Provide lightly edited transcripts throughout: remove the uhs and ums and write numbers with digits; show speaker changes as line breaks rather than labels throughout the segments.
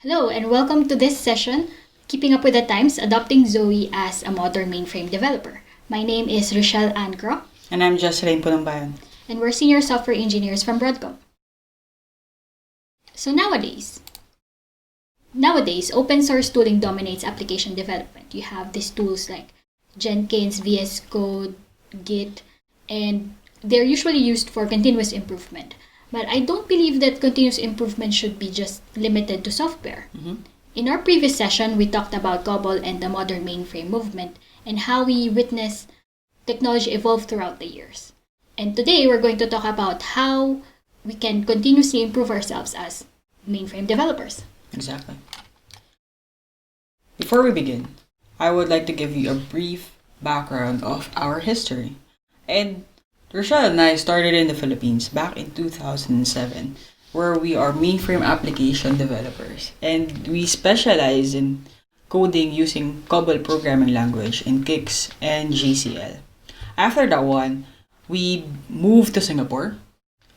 Hello and welcome to this session, Keeping Up with the Times, Adopting Zoe as a Modern Mainframe Developer. My name is Richelle Craw,
And I'm Jessielaine Punongbayan.
and we're Senior Software Engineers from Broadcom. So nowadays, open source tooling dominates application development. You have these tools like Jenkins, VS Code, Git, and they're usually used for continuous improvement. But I don't believe that continuous improvement should be just limited to software. In our previous session, we talked about COBOL and the modern mainframe movement and how we witness technology evolve throughout the years. And today, we're going to talk about how we can continuously improve ourselves as mainframe developers.
Exactly. Before we begin, I would like to give you a brief background of our history. And Rochelle and I started in the Philippines back in 2007, where we are mainframe application developers. And we specialize in coding using COBOL programming language in Kix and JCL. After that one, we moved to Singapore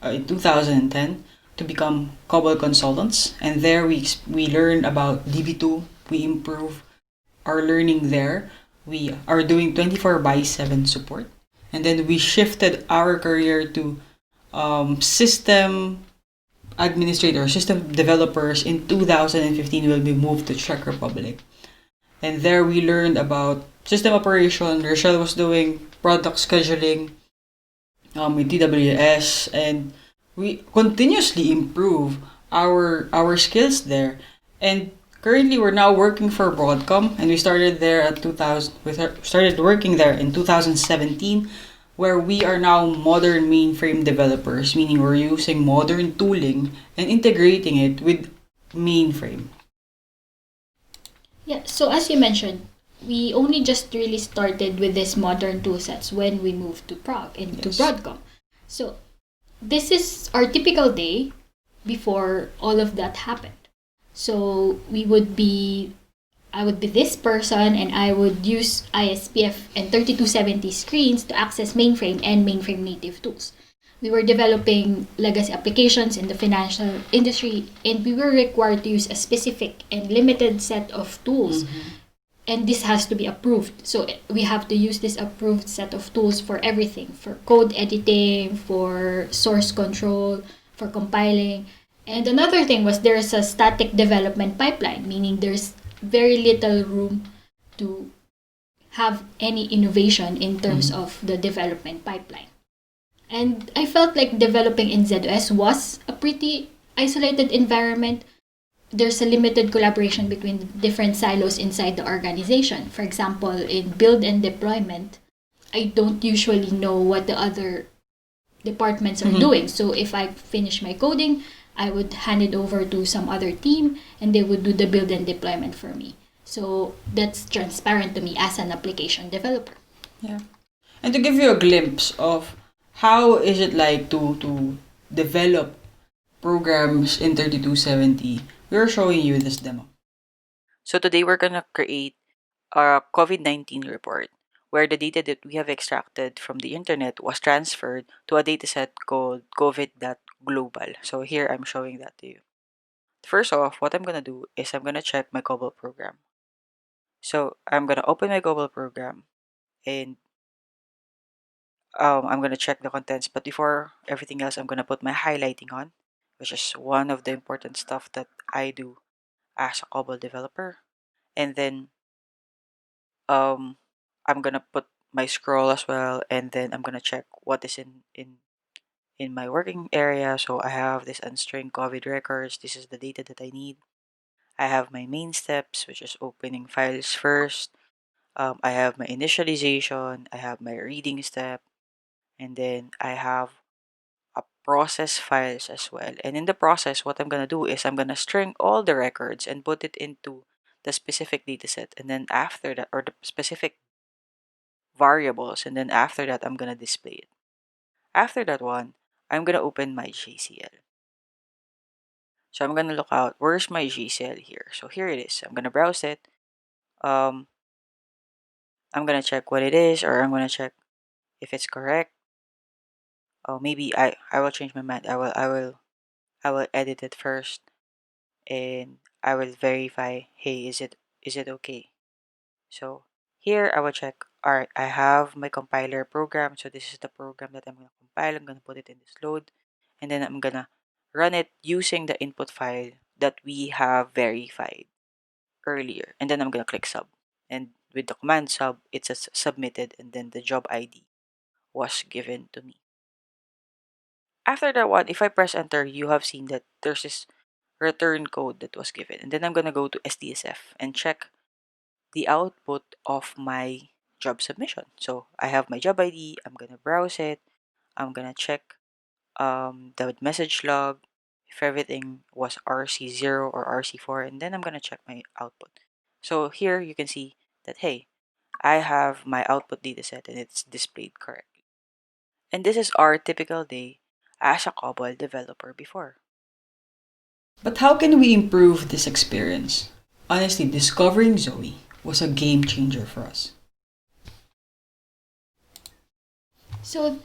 in 2010 to become COBOL consultants, and there we learn about DB2. We improve our learning there. We are doing 24 by 7 support, and then we shifted our career to system administrator, system developers in 2015 when we moved to Czech Republic. And there we learned about system operation. Rochelle was doing product scheduling with TWS, and we continuously improve our skills there. And currently, we're now working for Broadcom, and we started there at 2000. Started working there in 2017, where we are now modern mainframe developers, meaning we're using modern tooling and integrating it with mainframe.
Yeah, so as you mentioned, we only just really started with this modern toolsets when we moved to Prague into
Yes.
Broadcom. So this is our typical day before all of that happened. So I would be this person and I would use ISPF and 3270 screens to access mainframe and mainframe native tools. We were developing legacy applications in the financial industry and we were required to use a specific and limited set of tools. And this has to be approved. So we have to use this approved set of tools for everything, for code editing, for source control, for compiling. And another thing was there's a static development pipeline, meaning there's very little room to have any innovation in terms of the development pipeline. And I felt like developing in ZOS was a pretty isolated environment. There's a limited collaboration between different silos inside the organization. For example, in build and deployment, I don't usually know what the other departments are doing. So if I finish my coding, I would hand it over to some other team and they would do the build and deployment for me. So that's transparent to me as an application developer.
Yeah. And to give you a glimpse of how is it like to develop programs in 3270, we're showing you this demo. So today we're gonna create a COVID-19 report where the data that we have extracted from the internet was transferred to a dataset called COVID.global. So here I'm showing that to you. First off, what I'm gonna do is I'm gonna check my COBOL program. So I'm gonna open my COBOL program and I'm gonna check the contents. But before everything else, I'm gonna put my highlighting on, which is one of the important stuff that I do as a COBOL developer. And then I'm gonna put my scroll as well, and then I'm gonna check what is in my working area. So I have this unstring COVID records. This is the data that I need. I have my main steps, which is opening files first. I have my initialization. I have my reading step, and then I have a process files as well. And in the process, what I'm gonna do is I'm gonna string all the records and put it into the specific dataset, and then after that, or the specific variables, and then after that, I'm gonna display it. After that one, I'm gonna open my JCL. So I'm gonna look out where's my JCL here. So here it is. I'm gonna browse it. Um, I'm gonna check what it is, or I'm gonna check if it's correct. Oh, maybe I will change my mind. I will edit it first, and
I will verify, hey, is it okay? So here I will check, all right, I have my compiler program. So this is the program that I'm going to compile. I'm going to put it in this load, and then I'm going to run it using the input file that we have verified earlier. And then I'm going to click sub. And with the command sub, it's submitted, and then the job ID was given to me. After that one, if I press enter, you have seen that there's this return code that was given. And then I'm going to go to SDSF and check the output of my job submission. So I have my job ID, I'm gonna browse it, I'm gonna check the message log if everything was RC0 or RC4, and then I'm gonna check my output. So here you can see that, hey, I have my output dataset and it's displayed correctly. And this is our typical day as a COBOL developer before.
But how can we improve this experience? Honestly, discovering Zoe was a game changer for us.
So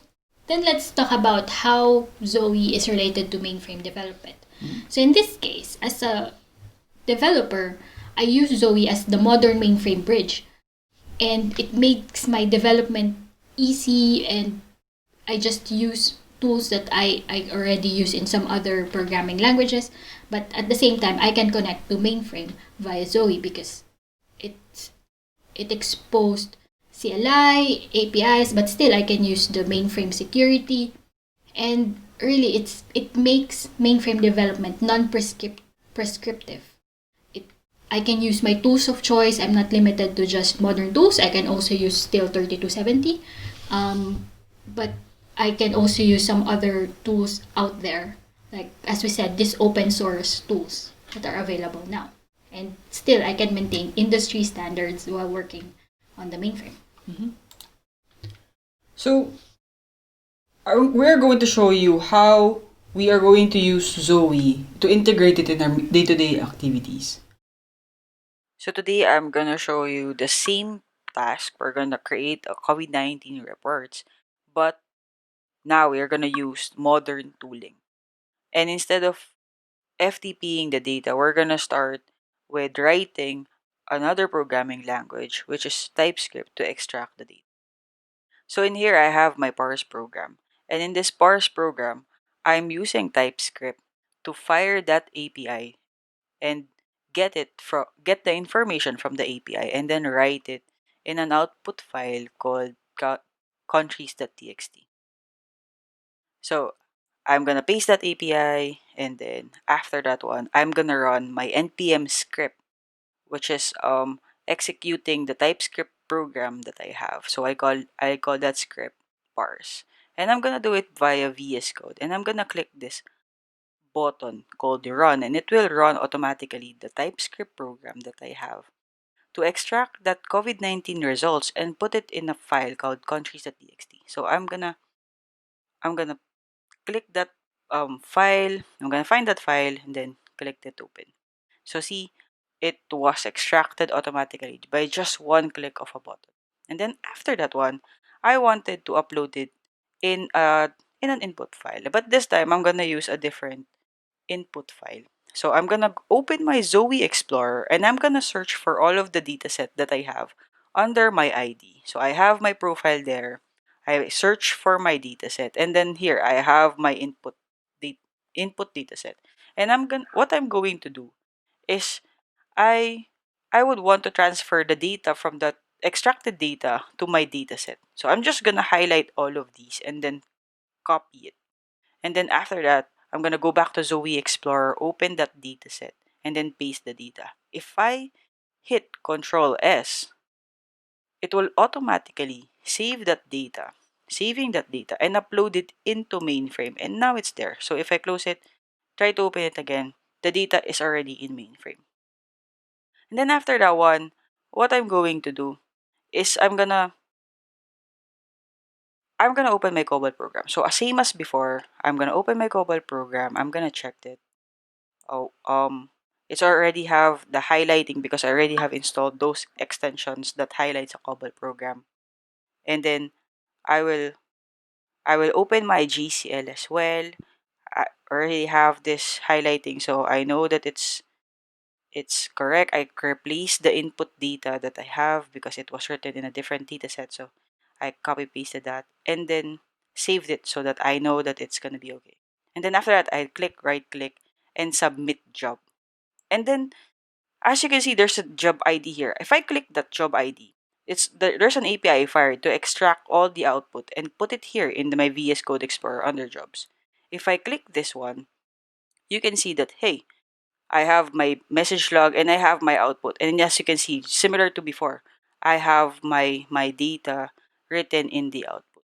then let's talk about how Zoe is related to mainframe development. So in this case, as a developer, I use Zoe as the modern mainframe bridge, and it makes my development easy, and I just use tools that I already use in some other programming languages, but at the same time I can connect to mainframe via Zoe because it's it exposed CLI, APIs, but still I can use the mainframe security, and really it makes mainframe development non-prescriptive. It I can use my tools of choice. I'm not limited to just modern tools. I can also use still 3270, but I can also use some other tools out there, like as we said, these open source tools that are available now. And still, I can maintain industry standards while working on the mainframe.
So, we're going to show you how we are going to use Zoe to integrate it in our day-to-day activities.
So today I'm gonna show you the same task. We're gonna create a COVID-19 reports, but now we're gonna use modern tooling. And instead of FTPing the data, we're gonna start with writing another programming language, which is TypeScript, to extract the data. So in here I have my parse program. And in this parse program, I'm using TypeScript to fire that API and get the information from the API and then write it in an output file called countries.txt. So I'm gonna paste that API, and then after that one, I'm gonna run my npm script, which is executing the TypeScript program that I have. So I call that script parse, and I'm gonna do it via VS Code, and I'm gonna click this button called run, and it will run automatically the TypeScript program that I have to extract that COVID-19 results and put it in a file called countries.txt. So I'm gonna click that file. I'm gonna find that file and then click it open. So see, it was extracted automatically by just one click of a button. And then after that one, I wanted to upload it in an input file. But this time I'm gonna use a different input file. So I'm gonna open my Zoe Explorer and I'm gonna search for all of the dataset that I have under my ID. So I have my profile there. I search for my dataset, and then here I have my input dataset. And what I'm going to do is I I would want to transfer the data from that extracted data to my dataset. So I'm just gonna highlight all of these and then copy it. And then after that, I'm going to go back to Zoe Explorer, open that dataset, and then paste the data. If I hit Control S, it will automatically saving that data, and upload it into mainframe. And now it's there. So if I close it, try to open it again, the data is already in mainframe. And then after that one, what I'm going to do is I'm gonna open my COBOL program. So same as before, I'm gonna open my COBOL program. I'm gonna check it. Oh, it's already have the highlighting because I already have installed those extensions that highlights a COBOL program. And then I will I will open my GCL as well. I already have this highlighting, so I know that it's correct. I replaced the input data that I have because it was written in a different data set. So I copy pasted that and then saved it so that I know that it's gonna be okay. And then after that, I right click and submit job. And then as you can see, there's a job ID here. If I click that job ID, there's an API fired to extract all the output and put it here in my VS Code Explorer under jobs. If I click this one, you can see that hey, I have my message log and I have my output. And as you can see, similar to before, I have my data written in the output.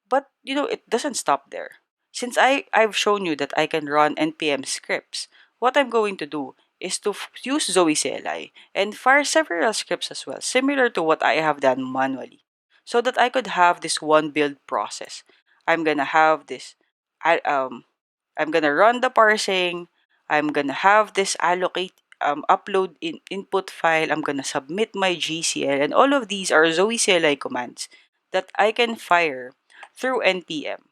But it doesn't stop there. Since I've shown you that I can run npm scripts, what I'm going to do is to use Zowe CLI and fire several scripts as well, similar to what I have done manually, so that I could have this one build process. I'm gonna have this. I I'm gonna run the parsing. I'm gonna have this upload in input file. I'm gonna submit my GCL, and all of these are Zowe CLI commands that I can fire through npm.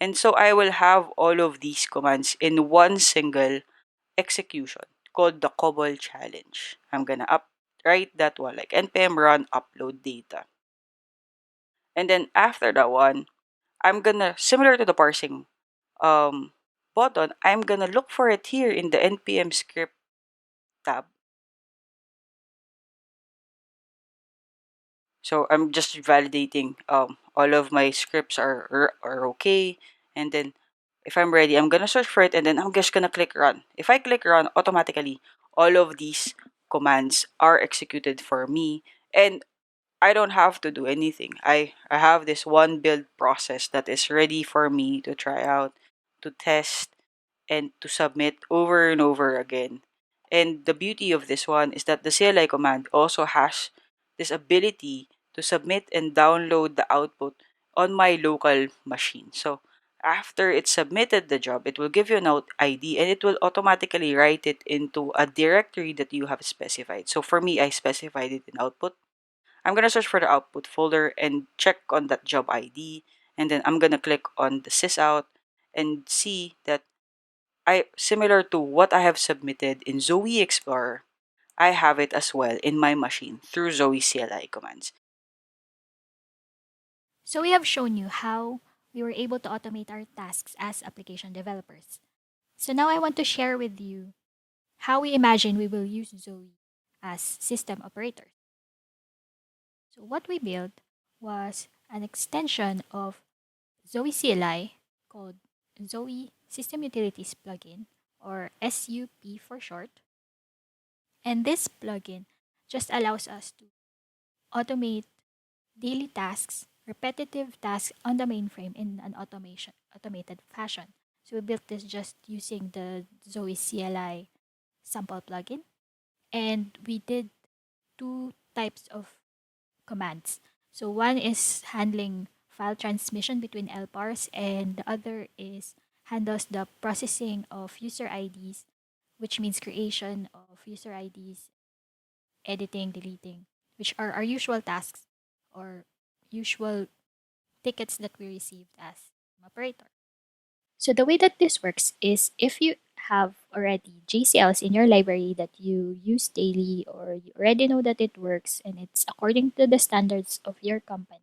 And so I will have all of these commands in one single execution called the COBOL challenge. I'm gonna write that one like npm run upload data. And then after that one, I'm gonna similar to the parsing um, button, I'm gonna look for it here in the npm script tab. So I'm just validating all of my scripts are okay, and then if I'm ready, I'm gonna search for it, and then I'm just gonna click run. If I click run, automatically all of these commands are executed for me, and I don't have to do anything. I have this one build process that is ready for me to try out, to test, and to submit over and over again. And the beauty of this one is that the CLI command also has this ability to submit and download the output on my local machine. So after it submitted the job, it will give you an ID and it will automatically write it into a directory that you have specified. So for me, I specified it in output. I'm going to search for the output folder and check on that job ID. And then I'm going to click on the sysout and see that similar to what I have submitted in Zowe Explorer, I have it as well in my machine through Zowe CLI commands.
So we have shown you how we were able to automate our tasks as application developers. So now I want to share with you how we imagine we will use Zoe as system operators. So what we built was an extension of Zoe CLI called Zoe System Utilities Plugin, or SUP for short. And this plugin just allows us to automate daily tasks, repetitive tasks on the mainframe in an automated fashion. So we built this just using the Zoe CLI sample plugin. And we did two types of commands. So one is handling file transmission between LPARs, and the other is handles the processing of user IDs, which means creation of user IDs, editing, deleting, which are our usual tasks or usual tickets that we received as an operator. So the way that this works is if you have already JCLs in your library that you use daily, or you already know that it works and it's according to the standards of your company,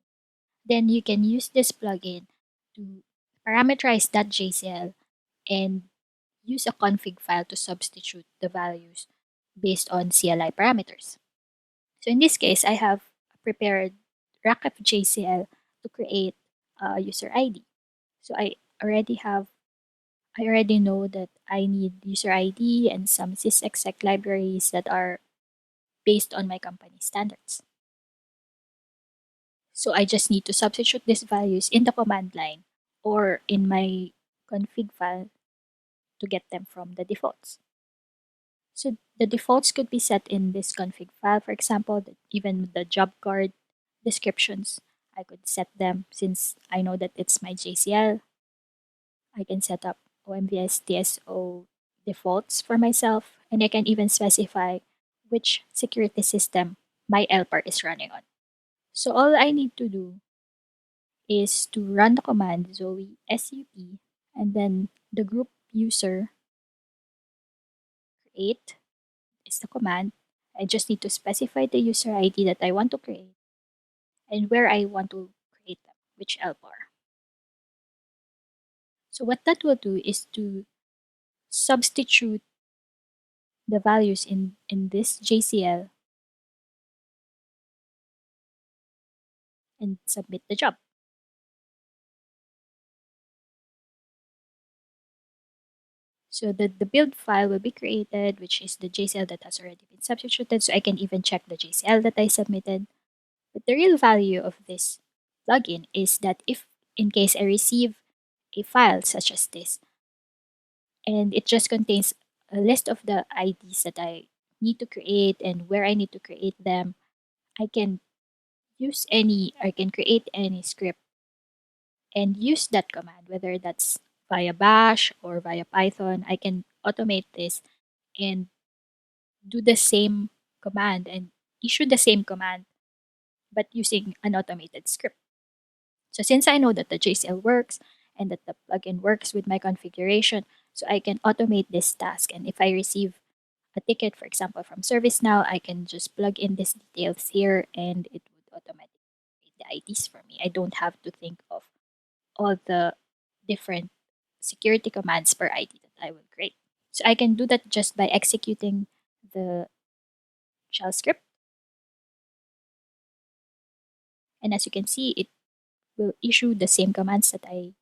then you can use this plugin to parameterize that JCL and use a config file to substitute the values based on CLI parameters. So in this case, I have prepared rack JCL to create a user ID. So I already know that I need user ID and some sysexec libraries that are based on my company standards. So I just need to substitute these values in the command line or in my config file to get them from the defaults. So the defaults could be set in this config file. For example, even the job card descriptions, I could set them since I know that it's my JCL. I can set up OMVS TSO defaults for myself, and I can even specify which security system my LPAR is running on. So all I need to do is to run the command Zoe SUP, and then the group user create That's the command. I just need to specify the user ID that I want to create and where I want to create them, which LPAR. So what that will do is to substitute the values in this JCL and submit the job. So the build file will be created, which is the JCL that has already been substituted. So I can even check the JCL that I submitted. But the real value of this plugin is that if in case I receive a file such as this, and it just contains a list of the IDs that I need to create and where I need to create them, I can I can create any script and use that command, whether that's via Bash or via Python. I can automate this and do the same command and issue the same command, but using an automated script. So since I know that the JCL works and that the plugin works with my configuration, so I can automate this task. And if I receive a ticket, for example, from ServiceNow, I can just plug in these details here and it would automatically create the IDs for me. I don't have to think of all the different security commands per ID that I will create. So I can do that just by executing the shell script. And as you can see, it will issue the same commands that I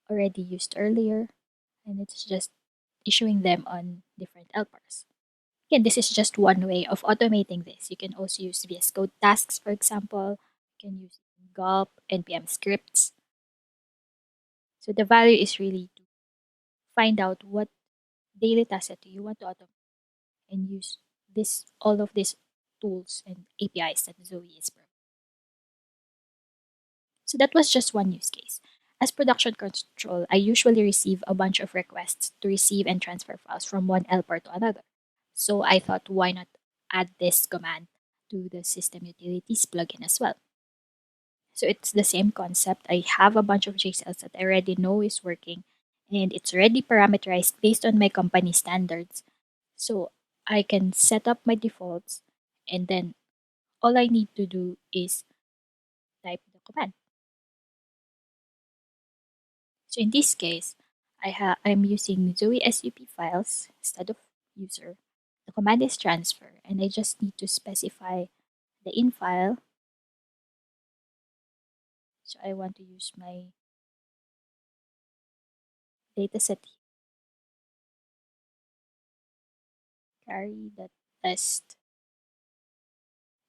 already used earlier. And it's just issuing them on different LPARs. Again, this is just one way of automating this. You can also use VS Code tasks, for example. You can use gulp, npm scripts. So the value is really to find out what daily task set you want to automate and use all of these tools and APIs that Zowe is providing. So that was just one use case. As production control, I usually receive a bunch of requests to receive and transfer files from one LPAR to another. So I thought, why not add this command to the system utilities plugin as well? So it's the same concept. I have a bunch of JSLs that I already know is working, and it's already parameterized based on my company standards. So I can set up my defaults, and then all I need to do is type the command. So in this case, I'm using Zowe SUP files instead of user. The command is transfer, and I just need to specify the in file. So I want to use my dataset carry that test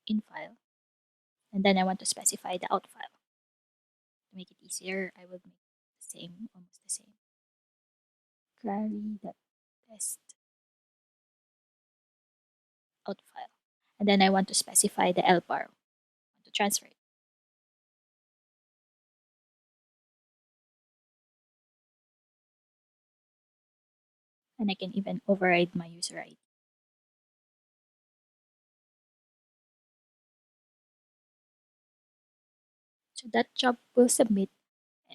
in file, and then I want to specify the out file. To make it easier, I will make the same, almost the same. Carry that test out file, and then I want to specify the LPAR. I want to transfer it. And I can even override my user ID. So that job will submit.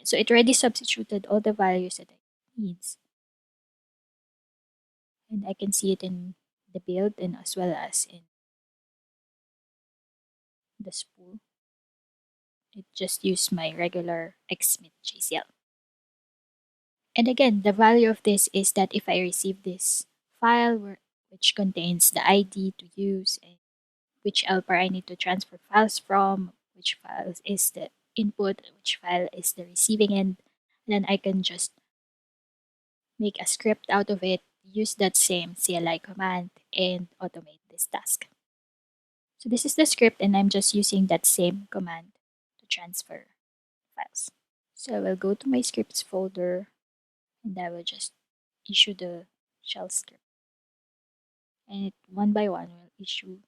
So it already substituted all the values that it needs. And I can see it in the build and as well as in the spool. It just used my regular XSmith JCL. And again, the value of this is that if I receive this file which contains the ID to use and which LPAR I need to transfer files from, which file is the input, which file is the receiving end, then I can just make a script out of it, use that same CLI command, and automate this task. So this is the script, and I'm just using that same command to transfer files. So I will go to my scripts folder, and I will just issue the shell script. And it one by one will issue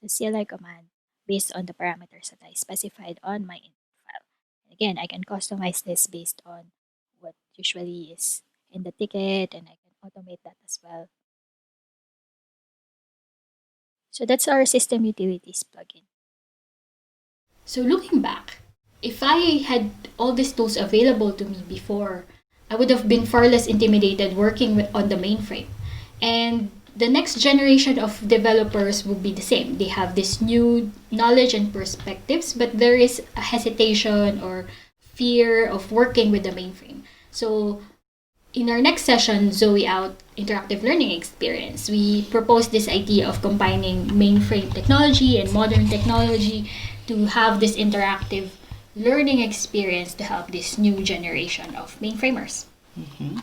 the CLI command based on the parameters that I specified on my input file. And again, I can customize this based on what usually is in the ticket, and I can automate that as well. So that's our system utilities plugin. So looking back, if I had all these tools available to me before, I would have been far less intimidated working on the mainframe. And the next generation of developers will be the same. They have this new knowledge and perspectives, but there is a hesitation or fear of working with the mainframe. So in our next session, Zoe Out Interactive Learning Experience, we propose this idea of combining mainframe technology and modern technology to have this interactive learning experience to help this new generation of mainframers.
Mm-hmm.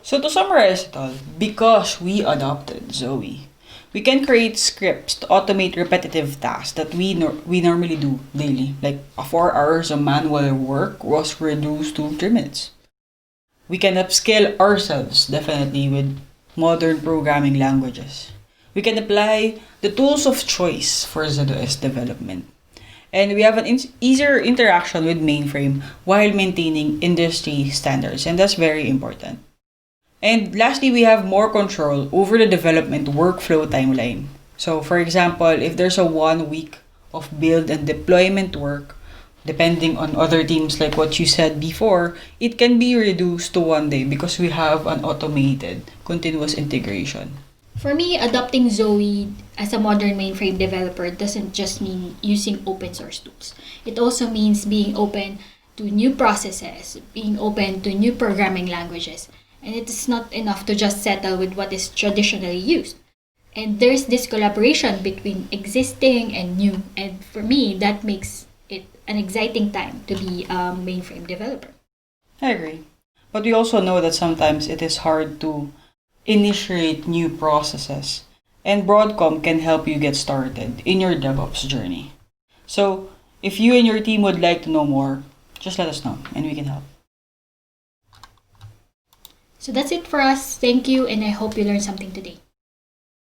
So to summarize it all, because we adopted Zoe, we can create scripts to automate repetitive tasks that we normally do daily. Like 4 hours of manual work was reduced to 3 minutes. We can upskill ourselves definitely with modern programming languages. We can apply the tools of choice for ZOS development. And we have an easier interaction with mainframe while maintaining industry standards, and that's very important. And lastly, we have more control over the development workflow timeline. So for example, if there's a 1 week of build and deployment work, depending on other teams like what you said before, it can be reduced to 1 day because we have an automated continuous integration.
For me, adopting Zoe as a modern mainframe developer doesn't just mean using open source tools. It also means being open to new processes, being open to new programming languages. And it is not enough to just settle with what is traditionally used. And there's this collaboration between existing and new. And for me, that makes it an exciting time to be a mainframe developer.
I agree. But we also know that sometimes it is hard to initiate new processes. And Broadcom can help you get started in your DevOps journey. So if you and your team would like to know more, just let us know and we can help.
So that's it for us. Thank you, and I hope you learned something today.